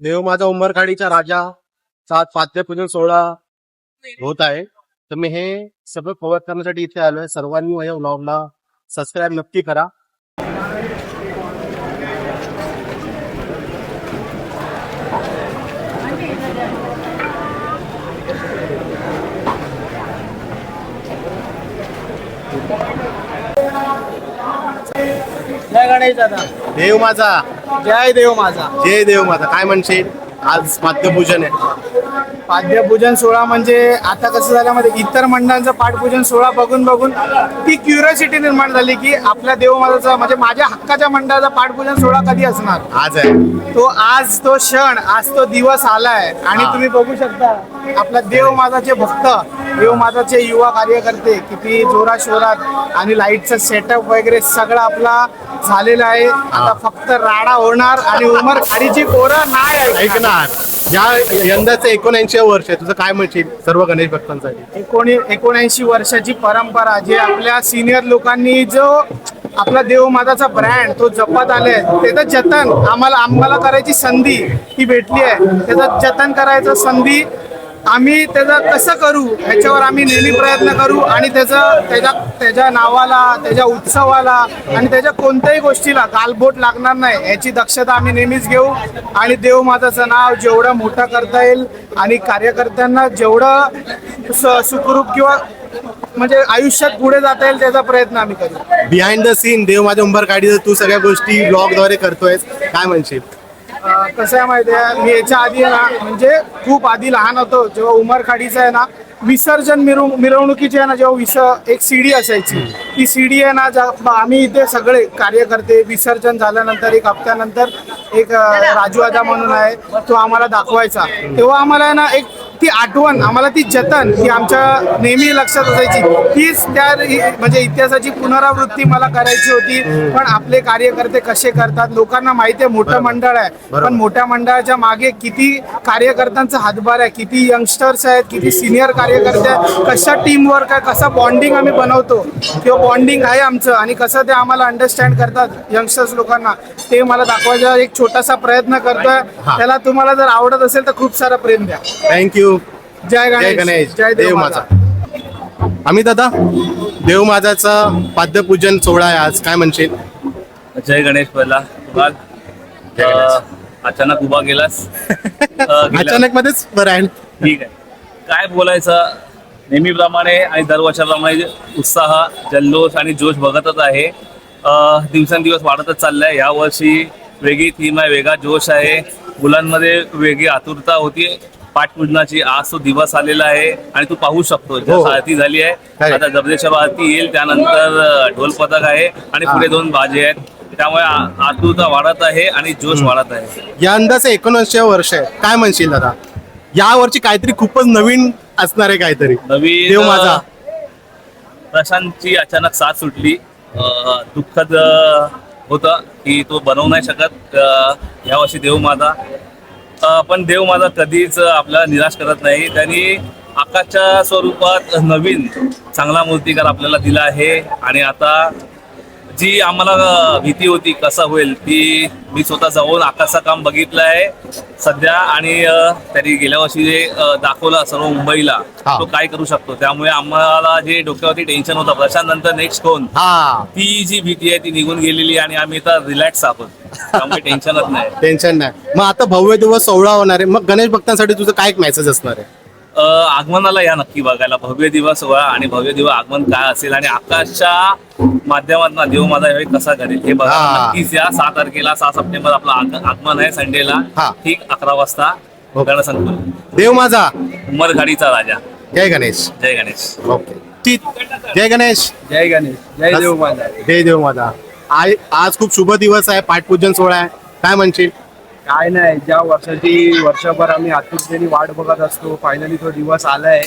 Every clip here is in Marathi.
देव माझा उंबरखाडीचा राजा चा पाद्यपूजन सोहळा होत आहे. तर मी हे सगळं कव्हर करण्यासाठी इथे आलोय. सर्वांनी या व्लॉगला सबस्क्राईब नक्की करा. जय गणेश दादा. देव माझा जय देव माझा. जय देव माझा. काय म्हणशील? आज पाद्यपूजन आहे. पाद्यपूजन सोहळा म्हणजे आता कसं झालं मध्ये इतर मंडळांचं पाठपूजन सोहळा बघून बघून ती क्युरियोसिटी निर्माण झाली की आपल्या देव माझाचा म्हणजे माझ्या हक्काच्या मंडळाचा पाठपूजन सोहळा कधी असणार. आज आहे आज तो क्षण, आज तो दिवस आलाय आणि तुम्ही बघू शकता आपला देव माझाचे भक्त, देव माझाचे युवा कार्यकर्ते किती जोरात शोरात आणि लाईटचा सेटअप वगैरे सगळं आपला झालेलं आहे. आता फक्त राडा होणार आणि उमरखाडीची पोरं नाही ऐकणार. या यंदाचं 79 वर्ष आहे. तुझं काय म्हणशील सर्व गणेश भक्तांसाठी? 79 वर्षाची परंपरा जे आपल्या सिनियर लोकांनी जो आपला देव माझाचा ब्रँड तो जपत आले त्याचं जतन आम्हाला करायची संधी ही भेटली आहे. त्याचं जतन करायचं संधी आम्ही त्याचं कसं करू ह्याच्यावर आम्ही नेहमी प्रयत्न करू आणि त्याच्या नावाला, त्याच्या उत्सवाला आणि त्याच्या कोणत्याही गोष्टीला गालबोट लागणार नाही याची दक्षता आम्ही नेहमीच घेऊ. आणि देव माझाचं नाव जेवढं मोठं करता येईल आणि कार्यकर्त्यांना जेवढं सुखरूप किंवा म्हणजे आयुष्यात पुढे जाता येईल त्याचा प्रयत्न आम्ही करू. बिहाइंड द सीन देव माझ्या उंबरखाडीचं तू सगळ्या गोष्टी ब्लॉगद्वारे करतोयस, काय म्हणशील? कसं आहे माहिती आहे, मी याच्या आधी ना म्हणजे खूप आधी लहान होतो जेव्हा उमरखाडीचं आहे ना विसर्जन मिरवणुकीची आहे ना जेव्हा एक सीडी असायची ती सीडी आहे ना आम्ही इथे सगळे कार्यकर्ते विसर्जन झाल्यानंतर एक हप्त्यानंतर एक राजू आदा म्हणून आहे तो आम्हाला दाखवायचा. तेव्हा आम्हाला आहे ना एक ती आठवण आम्हाला ती जतन ही आमच्या नेहमी लक्षात असायची. तीच त्या म्हणजे इतिहासाची पुनरावृत्ती मला करायची होती. पण आपले कार्यकर्ते कसे करतात लोकांना माहिती आहे. मोठं मंडळ आहे पण मोठ्या मंडळाच्या मागे किती कार्यकर्त्यांचा हातभार आहे, किती यंगस्टर्स आहेत, किती सिनियर कार्यकर्ते आहेत, कशा टीम वर्क आहे, कसं बॉन्डिंग आम्ही बनवतो किंवा बॉन्डिंग आहे आमचं आणि कसं ते आम्हाला अंडरस्टँड करतात यंगस्टर्स लोकांना ते मला दाखवायचा एक छोटासा प्रयत्न करतोय. त्याला तुम्हाला जर आवडत असेल तर खूप सारा प्रेम द्या. थँक्यू. जय गणेश. जय देव माझा. अमित दादा, देव माझाचं पाद्यपूजन सोहळा आहे आज, काय म्हणशील? जय गणेश. पहिला अचानक उभा गेलास. अचानक मध्येच बरं आहे. ठीक आहे, काय बोलायचं. नेहमीप्रमाणे आणि दरवर्षाप्रमाणे उत्साह, जल्लोष आणि जोश बघतच आहे. दिवसेंदिवस वाढतच चाललाय. या वर्षी वेगळी थीम आहे, वेगळा जोश आहे. मुलांमध्ये वेगळी आतुरता होती पाठपूजनाची. आज तो दिवस आलेला आहे आणि तू पाहू शकतो आरती झाली आहे. आता जबरेशब आरती येईल, त्यानंतर ढोल पथक आहे आणि पुढे 2 बाजे आहेत. त्यामुळे आतुरता वाढत आहे आणि जोश वाढत आहे. यंदाचं 79 वर्ष आहे, काय म्हणशील दादा? या वर्षी काहीतरी खूपच नवीन असणार आहे, काहीतरी नवीन. देव माझा प्रशांतची अचानक साथ सुटली. दुःखद होतं की तो बनवू नाही शकत यावर्षी देव माझा. पण देव माझा कधीच आपल्याला निराश करत नाही. त्यांनी आकाशच्या स्वरूपात नवीन चांगला मूर्तिकार आपल्याला दिला आहे. आणि आता जी आम्हाला भीती होती कसा होईल ती मी स्वतः जाऊन आकाशचं काम बघितलं आहे सध्या. आणि त्यांनी गेल्या वर्षी जे दाखवलं सर्व मुंबईला तो काय करू शकतो. त्यामुळे आम्हाला जे डोक्यावरती टेन्शन होतं प्रशांत नंतर नेक्स्ट कोण, ती जी भीती आहे ती निघून गेलेली आणि आम्ही आता रिलॅक्स आहोत. त्यामुळे टेन्शनच नाही. टेन्शन नाही. मग आता भव्य दिवस सोहळा होणार आहे, मग गणेश भक्तांसाठी तुझं काय एक मेसेज असणार आहे? आगमनाला या नक्की बघायला. भव्य दिवस सोहळा आणि भव्य दिवस आगमन काय असेल आणि आकाशच्या माध्यमातून देव माझा यावेळी कसा करेल हे बघा. नक्कीच या 6 तारखेला 6 सप्टेंबर आपला आगमन आहे संडेला ठीक 11 वाजता गणसंकुल. देव माझा उमरखाडीचा राजा. जय गणेश. जय गणेश. ओके ठीक. जय गणेश. जय गणेश. जय देव माझा. जय देव माझा. आज खूप शुभ दिवस आहे, पाठपूजन सोहळा आहे, काय म्हणशील? काय नाही, ज्या वर्षभर आम्ही आतुरतेने वाट बघत असतो फायनली तो दिवस आलाय.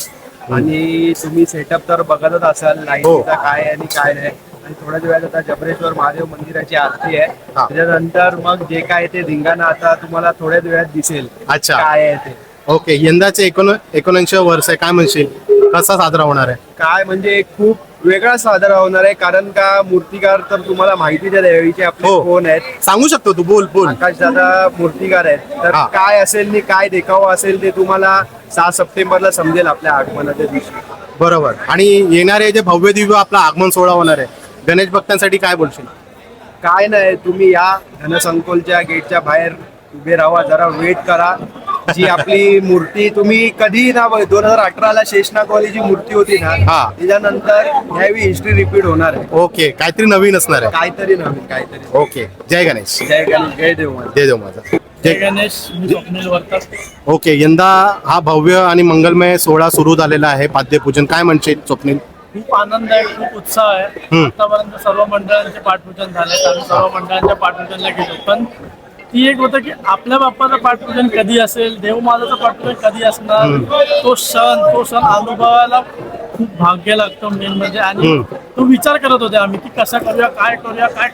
आणि तुम्ही सेटअप तर बघतच असाल लाईटचा काय आणि काय नाही. आणि थोड्याच वेळात आता जबरेश्वर महादेव मंदिराची आरती आहे. त्याच्यानंतर मग जे काय ते धिंगाणा आता तुम्हाला थोड्याच वेळात दिसेल. अच्छा, काय आहे ते. ओके. यंदाचे 79 वर्ष आहे, काय म्हणशील? कसा साजरा होणार आहे? काय म्हणजे खूप वेगळा साजरा होणार आहे, कारण का मूर्तिकार तर तुम्हाला माहितीच आहे देवीचे आपले हो. कोण आहेत. सांगू शकतो तू, बोल बोल. आकाश दादा मूर्तिकार आहेत. तर हा. काय असेल नि काय देखावा असेल ते तुम्हाला 6 सप्टेंबरला समजेल आपल्या आगमनाच्या दिवशी. बरोबर. आणि येणारे जे भव्य दिव्य आपला आगमन सोहळा होणार आहे, गणेश भक्तांसाठी काय बोलशील? काय नाही, तुम्ही या धनसंकुलच्या गेटच्या बाहेर उभे राहा, जरा वेट करा. जी आपली मूर्ती तुम्ही कधी ना 2018ला शेषनागवाली मूर्ती होती ना, हा. त्याच्यानंतर ह्यावी हिस्ट्री रिपीट होणार आहे. ओके, काहीतरी नवीन असणार आहे. काहीतरी नवीन काहीतरी. ओके, जय गणेश. जय गणेश, जय देव महाराज. जय देव माझा. जय गणेश. मी स्वप्नील वर्तक. ओके, यंदा हा भव्य आणि मंगलमय सोहळा सुरू झालेला आहे, पाद्यपूजन. काय म्हणशील स्वप्नील? खूप आनंद आहे, खूप उत्साह आहे. आतापर्यंत सर्व मंडळांचे पाठपूजन झाले, आम्ही सर्व मंडळांच्या पाठपूजनला गेलो. पण ती एक होतं की आपल्या बाप्पाचं पाठपूजन कधी असेल, देवमालाचं पाठपूजन कधी असणार, तो सण अनुभवायला खूप भाग्य लागतं मेन म्हणजे. आणि तो विचार करत होते आम्ही की कसा करूया, काय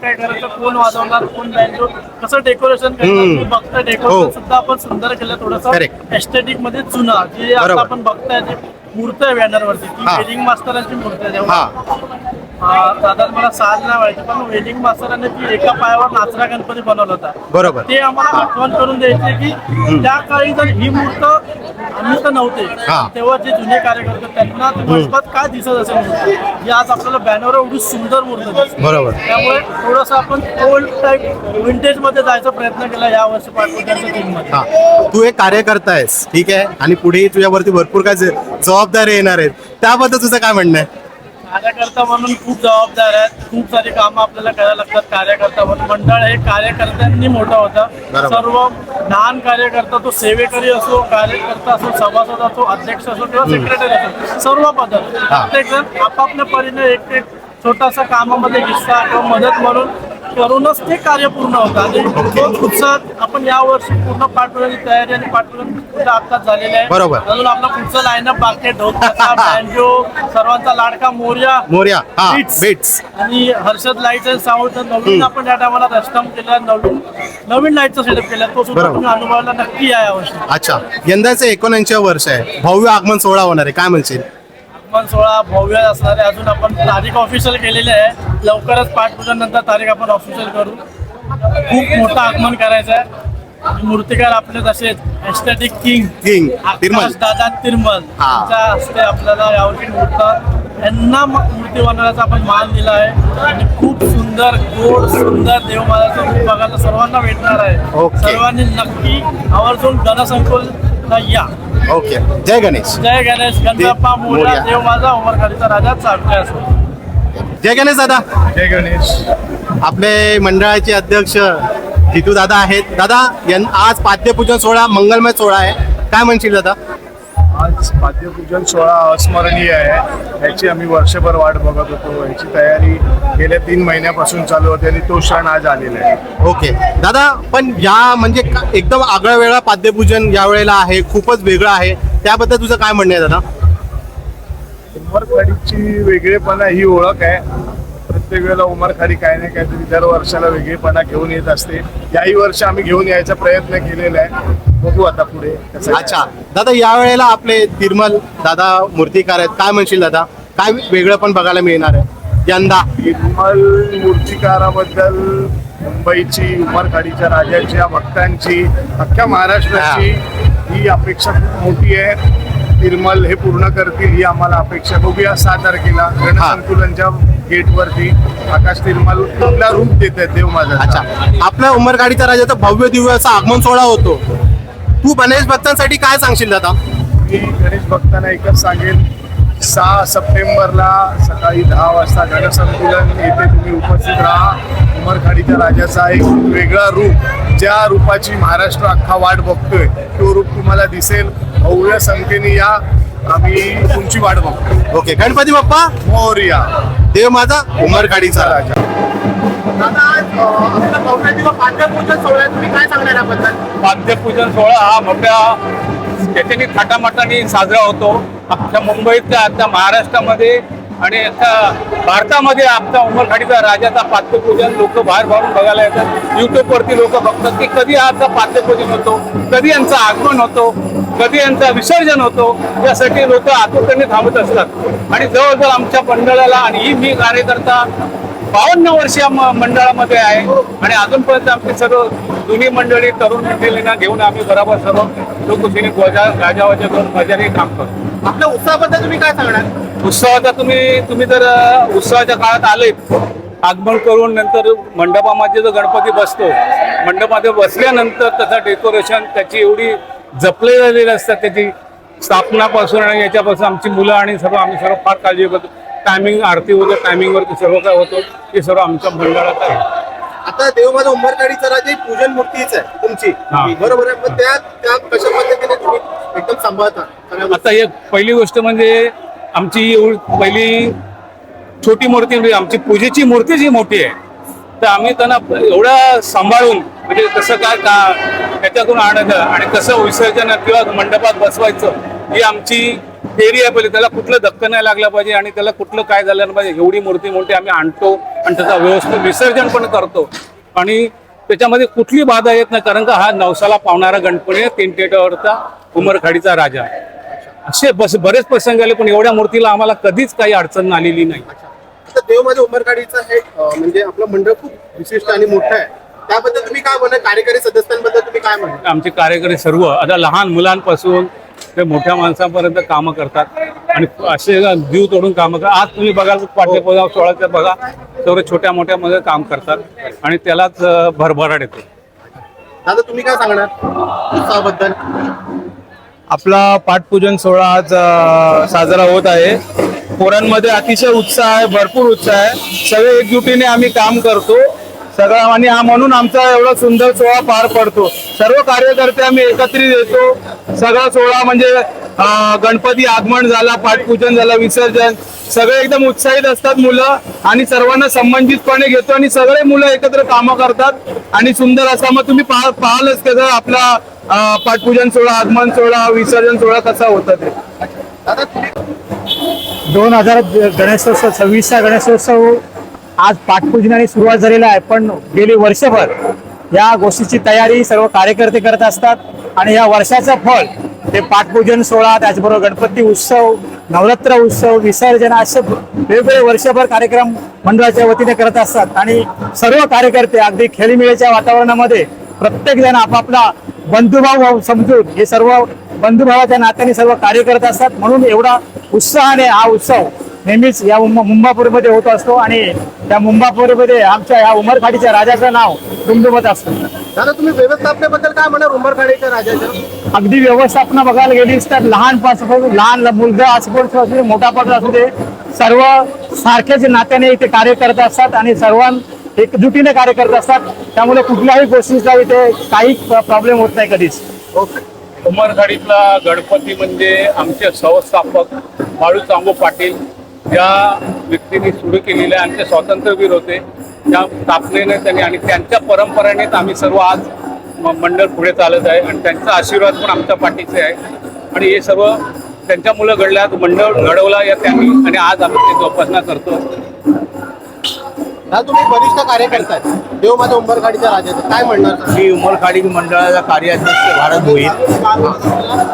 करायचं, कोण वाजवणार, कोण बँजो, कसं डेकोरेशन करणार. बघता डेकोरेशन सुद्धा आपण सुंदर केलं, थोडंसं Correct. एस्थेटिक मध्ये जुना, जी आता बरोबर. आपण बघताय जी मूर्त आहे बॅनरवरती, ती हा. वेडिंग मास्टरांची मूर्ती आहे. हा. साधारण मला साल नाही माहिती, पण वेडिंग मास्टरांनी ती एका पायावर नाचरा गणपती बनवला होता. बरोबर. ते आम्हाला आठवण करून द्यायचे की त्या काळी जर ही मूर्त आम्ही तर नव्हते, हा. तेव्हा जे जुने कार्यकर्ते त्यांना मंडपात काय दिसत असेल मूर्ती, ही आज आपल्याला बॅनरवर एवढी सुंदर मूर्त दिसते. बरोबर. त्यामुळे थोडंसं आपण ओल्ड टाईप विंटेज मध्ये जायचा प्रयत्न केला या वर्षी पाठवण्याच्या टीम मध्ये. हा, तू एक कार्यकर्ता आहेस, ठीक आहे, आणि पुढे तुझ्यावरती भरपूर काय जबाबदारी येणार आहेत, त्याबद्दल तुझं काय म्हणणं आहे? कार्यकर्ता म्हणून खूप जबाबदार आहेत, खूप सारी कामं आपल्याला करायला लागतात. कार्यकर्ता म्हणून मंडळ हे कार्यकर्त्यांनी मोठं होतं. बरोबर. सर्व लहान कार्यकर्ता, तो सेवेकरी असो, कार्यकर्ता असो, सभासद असो, अध्यक्ष असो किंवा सेक्रेटरी असो, सर्व पदार्थ प्रत्येक जण आपापल्या परीने एक छोटासा कामामध्ये हिस्सा किंवा मदत म्हणून करूनच ते कार्य पूर्ण होतं. आणि तो उत्साह आपण या वर्षी पूर्ण पाठवण्याची तयारी आणि पाठवण्याची आत्ताच झालेली आहे. बरोबर. अजून आपला पुढचं लाईनअप बाकी आहे. ढोलताशा, बँजो, सर्वांचा लाडका मोरया, हा, Beats. बिट्स. आणि हर्षद लाईट्स अँड साऊंड नवीन आपण या टायमाला रस्टम केला, नवीन लाईटचा सेटअप केला, तो सुद्धा बरोबर. तुम्ही अनुभवायला नक्की या यावर्षी. अच्छा, यंदाचे 79 वर्ष आहे, भव्य आगमन सोहळा होणार आहे, काय म्हणशील? आगमन सोहळा भव्य असणार आहे. अजून आपण तारीख ऑफिशियल केलेली आहे, लवकरच पाठपूजन नंतर तारीख आपण ऑफिशियल करू. खूप मोठं आगमन करायचं आहे. आणि मूर्तिकार आपले तसेच एस्थेटिक किंग तिरुमल. आकाश दादा तिरुमल हा. यांच्या हस्ते आपल्याला यावर्षी यांना मूर्ती बनवण्याचा आपण मान दिला आहे. आणि खूप सुंदर गोड सुंदर देवमालाचं रूप बघायला सर्वांना भेटणार आहे. ओके. सर्वांनी नक्की आवर्जून गणसंकुलला या. ओके, जय गणेश. जय गणेश. गणपती मोरया, मोरया. देव माझा, उमरखाडीचा राजा, चालतोय असो. जय गणेश दादा. जय गणेश. आपले मंडळाचे अध्यक्ष जितू दादा आहेत. दादा, आज पाद्यपूजन सोहळा मंगलमय सोहळा आहे, काय म्हणशील दादा? आज पाद्यपूजन सोहळा अस्मरणीय आहे. याची आम्ही वर्षभर वाट बघत होतो. याची तयारी गेल्या 3 महिन्यापासून चालू होती आणि तो क्षण आज आलेला आहे. ओके दादा, पण या म्हणजे एकदम आगळा वेगळा पाद्यपूजन या वेळेला आहे, खूपच वेगळं आहे, त्याबद्दल तुझं काय म्हणणं आहे दादा? उमरखाडीची वेगळेपणा ही ओळख आहे. प्रत्येक वेळेला उमरखाडी काय ना काहीतरी दर वर्षाला वेगळेपणा घेऊन येत असते. याही वर्षी आम्ही घेऊन यायचा प्रयत्न केलेला आहे. बघू आता पुढे कसं आहे. अच्छा दादा, या वेळेला आपले तिरुमल दादा मूर्तिकार आहेत, काय म्हणशील दादा? काय वेगळं पण बघायला मिळणार आहे यंदा? निर्मल मूर्तिकाराबद्दल मुंबईची, उमरखाडीच्या राजाच्या, भक्तांची, अख्ख्या महाराष्ट्राची ही अपेक्षा खूप मोठी आहे. निर्मल हे पूर्ण करतील ही आम्हाला अपेक्षा. बघूया 6 तारखेला गणसंकुलनच्या गेटवरती आकाश निर्मल कुठला रूप देत आहेत देव माझा. अच्छा, आपल्या उमरगाडीचा राजाचा भव्य दिव्य असा आगमन सोहळा होतो, तू गणेश भक्तांसाठी काय सांगशील दादा? मी गणेश भक्तांना एकच सांगेन, 6 सप्टेंबरला सकाळी 10 वाजता गणसंकुलन येथे तुम्ही उपस्थित राहा. उमरखाडीच्या राजाचा एक वेगळा रूप, ज्या रूपाची महाराष्ट्र अख्खा वाट बघतोय, तो रूप तुम्हाला दिसेल. भव्य संख्येने या, आम्ही तुमची वाट बघतो. ओके, गणपती बाप्पा मोरया. देव माझा, उमरगाडीचा राजा. पाद्यपूजन सोहळा हा मोठ्या त्याच्यानी थाटामाटाने साजरा होतो. अख्ख्या मुंबईतल्या आता महाराष्ट्रामध्ये आणि भारतामध्ये आमचा उमरखाडीचा राजाचा पाद्यपूजन लोक बाहेर बाहेरून बघायला येतात. युट्यूबवरती लोक बघतात की कधी यांचा पाद्यपूजन होतो, कधी यांचं आगमन होतो, कधी यांचं विसर्जन होतो. यासाठी लोक आतुरतेने थांबत असतात. आणि जवळजवळ आमच्या मंडळाला आणि मी कार्यकर्ता 52 वर्ष या मंडळामध्ये आहे आणि अजूनपर्यंत आमची सर्व जुनी मंडळी तरुण मंडळींना घेऊन आम्ही बरोबर सर्व लोकशाही गाजावाजा करून मजाने काम करतो. आपल्या उत्साहाबद्दल तुम्ही काय सांगणार? उत्सवाचा तुम्ही जर उत्सवाच्या काळात आलेत, आगमन करून नंतर मंडपामध्ये जो गणपती बसतो, मंडपामध्ये बसल्यानंतर त्याचं डेकोरेशन त्याची एवढी जपले झालेली असतात, त्याची स्थापनापासून आणि याच्यापासून आमची मुलं आणि सर्व आम्ही सर्व फार काळजी करतो. टायमिंग आरती होतं, टायमिंगवरती सर्व काय होतं हे सर्व आमच्या मंडळात आहे. आता देव माझा उंबरखाडीचा राजा ही पूजन मूर्तीच आहे तुमची, हा. बरोबर आहे. पण त्या कशा पद्धतीने तुम्ही एकदम सांभाळता? आता एक पहिली गोष्ट म्हणजे आमची पहिली छोटी मूर्ती म्हणजे आमची पूजेची मूर्ती जी मोठी आहे, तर आम्ही त्यांना एवढं सांभाळून म्हणजे कसं काय का त्याच्यातून आणायचं आणि कसं विसर्जन किंवा मंडपात बसवायचं ही आमची थेरी आहे. पहिले त्याला कुठलं धक्का नाही लागलं पाहिजे आणि त्याला कुठलं काय झालं नाही पाहिजे. एवढी मूर्ती मोठी आम्ही आणतो आणि त्याचा व्यवस्थित विसर्जन पण करतो आणि त्याच्यामध्ये कुठली बाधा येत नाही, कारण का हा नवसाला पावणारा गणपती आहे, 3 टेटावरचा उमरखाडीचा राजा. असे बरेच प्रसंग आले पण एवढ्या मूर्तीला आम्हाला कधीच काही अडचण आलेली नाही. आता देव माझ्या उंबरखाडीचा हे म्हणजे आपलं मंडळ खूप विशिष्ट आणि मोठं आहे. त्याबद्दल तुम्ही काय म्हणा? कार्यकारी सदस्यांबद्दल तुम्ही काय म्हणता? आमचे कार्यकर्ते सर्व आता लहान मुलांपासून ते मोठ्या माणसांपर्यंत कामं करतात आणि असे जीव तोडून कामं करतात. आज तुम्ही बघाल पाठ्यपुस्तक 16चं बघा, सर्व छोट्या मोठ्या मध्ये काम करतात आणि त्यालाच भरभराट येते. दादा तुम्ही काय सांगणार उत्साहाबद्दल? आपला पाटपूजन सोहळा आज साजरा होत आहे. पोरांमध्ये अतिशय उत्साह आहे, भरपूर उत्साह आहे. सगळे एकजुटीने आम्ही काम करतो सगळा आणि म्हणून आमचा एवढा सुंदर सोहळा पार पडतो. सर्व कार्यकर्ते आम्ही एकत्रित येतो. सगळा सोहळा म्हणजे गणपती आगमन झाला, पाटपूजन झालं, विसर्जन, सगळे एकदम उत्साहित असतात मुलं आणि सर्वांना संबंधितपणे घेतो आणि सगळे मुलं एकत्र कामं करतात आणि सुंदर असा मग तुम्ही पाहालच कसं आपला पाटपूजन सोहळा, आगमन सोहळा, विसर्जन सोहळा कसा होता ते. दादा तुम्ही 2000 गणेशोत्सव 26चा गणेशोत्सव आज पाटपूजनाने सुरुवात झालेला आहे. पण गेली वर्षभर या गोष्टीची तयारी सर्व कार्यकर्ते करत असतात आणि या वर्षाचं फळ ते पाटपूजन सोहळा, त्याचबरोबर गणपती उत्सव, नवरात्र उत्सव, विसर्जन असे वेगवेगळे वर्षभर कार्यक्रम मंडळाच्या वतीने करत असतात आणि सर्व कार्यकर्ते अगदी खेळीमेळीच्या वातावरणामध्ये प्रत्येक जण आपापला बंधुभाव समजून हे सर्व बंधुभावाच्या नात्याने सर्व कार्य करत असतात. म्हणून एवढा उत्साहाने हा उत्सव नेहमीच या मुंबापुरीमध्ये होत असतो आणि त्या मुंबापुरीमध्ये आमच्या या उमरखाडीच्या राजाचं नाव दुमदुमत असतं. दादा तुम्ही व्यवस्थापनाबद्दल काय म्हणणार उंबरखाडीच्या राजाच्या? अगदी व्यवस्थापना बघायला गेलीस तर लहानपासून लहान मुलगा असू दे, मोठा पत्र असू दे, सर्व सारख्याच नात्याने इथे कार्य करत असतात आणि सर्वांना एकजुटीने कार्य करत असतात. त्यामुळे कुठल्याही गोष्टीचा इथे काही प्रॉब्लेम होत नाही कधीच. उमरखाडीतला गणपती म्हणजे आमचे संस्थापक बाळू चांगो पाटील या व्यक्तीने सुरू केलेले आमचे स्वातंत्र्यवीर होते. त्या स्थापनेने त्यांनी आणि त्यांच्या परंपरेनेच आम्ही सर्व आज मंडळ पुढे चालत आहे आणि त्यांचा आशीर्वाद पण आमच्या पाठीचे आहे आणि हे सर्व त्यांच्यामुळे घडल्यात. मंडळ घडवला या त्यांनी आणि आज आम्ही ते जोपासना करतो. दादा तुम्ही वरिष्ठ कार्यकर्ता आहे देव माझ्या उंबरखाडीच्या राजाचं, काय म्हणणार? मी उमरखाडी मंडळाचा कार्याध्यक्ष भारत भोईर.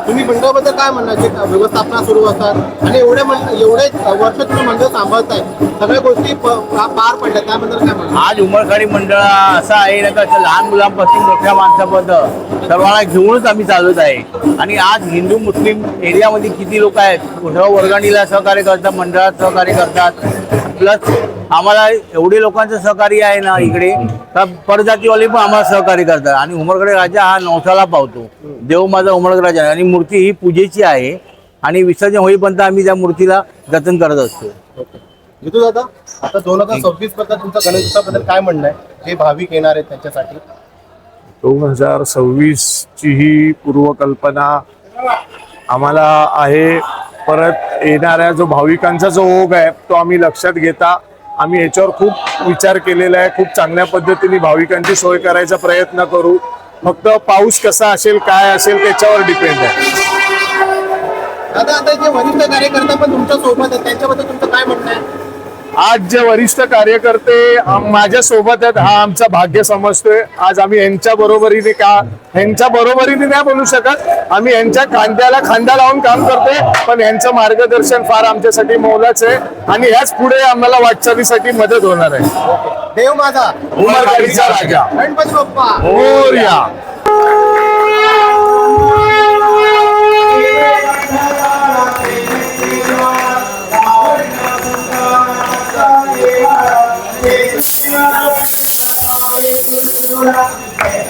तुम्ही मंडळाबद्दल काय म्हणणार? जे व्यवस्थापना सुरू असतात आणि एवढे वर्ष तुम्ही मंडळ सांभाळताय, सगळ्या गोष्टी पार पडल्या, त्याबद्दल काय म्हणणार? आज उमरखाडी मंडळ असा आहे ना का लहान मुलांपासून मोठ्या माणसापर्यंत सर्वांना घेऊनच आम्ही चालत आहे आणि आज हिंदू मुस्लिम एरियामध्ये किती लोक आहेत, सर्व वर्गणीला सहकार्य करतात, मंडळात सहकार्य करतात. प्लस आम्हाला एवढे लोकांचं सहकार्य आहे ना इकडे, तर परजातीवाले पण आम्हाला सहकार्य करतात आणि उमरखाडी राजा हा नवसाला पावतो. देव माझा उमरखाडी राजा आणि मूर्ती ही पूजेची आहे आणि विसर्जन होईपर्यंत आम्ही त्या मूर्तीला जतन करत असतो. विदू दादा आता 2026 बद्दल तुमचं गणेशोत्सवाबद्दल काय म्हणणं आहे, जे भाविक येणार आहेत त्यांच्यासाठी? 2026 ची ही पूर्वकल्पना आम्हाला आहे. परत येणाऱ्या जो भाविकांचा जो ओघ आहे तो आम्ही लक्षात घेता आम्ही याच्यावर खूप विचार केलेला आहे. खूप चांगल्या पद्धतीने भाविकांची सोय करायचा प्रयत्न करू. फक्त पाऊस कसा असेल काय असेल त्याच्यावर डिपेंड आहे. दादा आता जे वरिष्ठ कार्यकर्ता पण तुमच्या सोबत आहेत त्यांच्याबद्दल तुमचं काय म्हणणं आहे? आज जे वरिष्ठ कार्यकर्ते माझ्या सोबत आहेत हा आमचा भाग्य समजतोय. आज आम्ही यांच्या बरोबरीने नाही बोलू शकत, आम्ही यांच्या खांद्याला खांदा लावून काम करतोय, पण यांचं मार्गदर्शन फार आमच्यासाठी मोलाचं आहे आणि ह्याच पुढे आम्हाला वाटचालीसाठी मदत होणार आहे. देव माझा उमरखाडीचा राजा Ganpati Bappa Morya.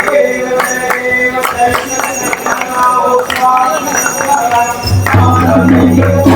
We'll be right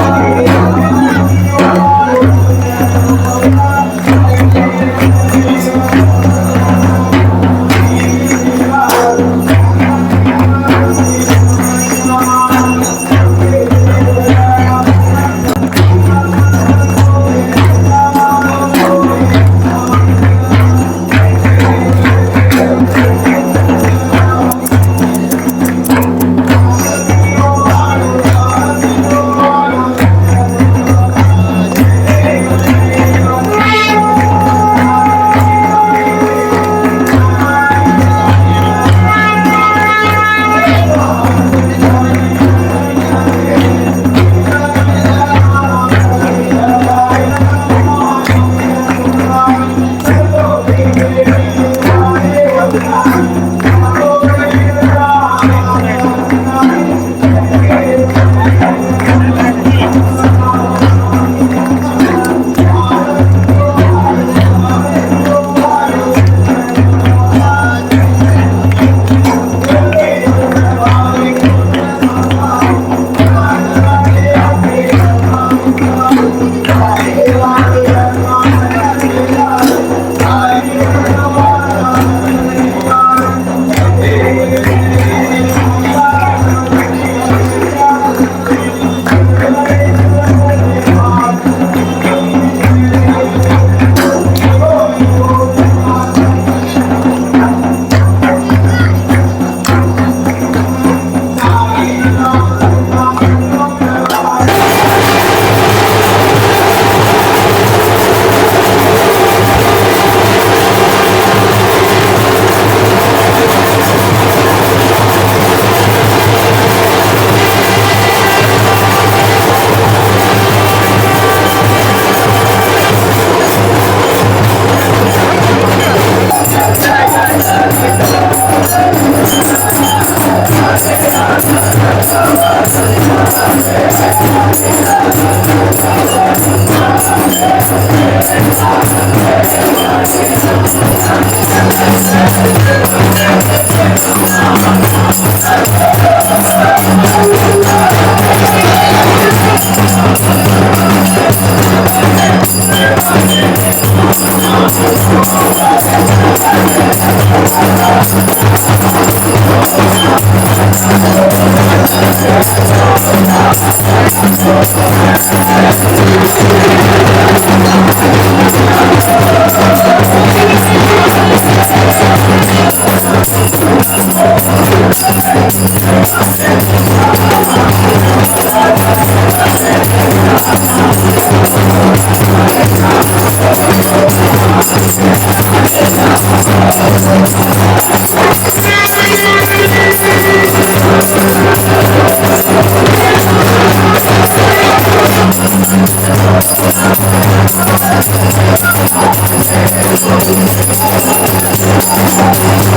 back.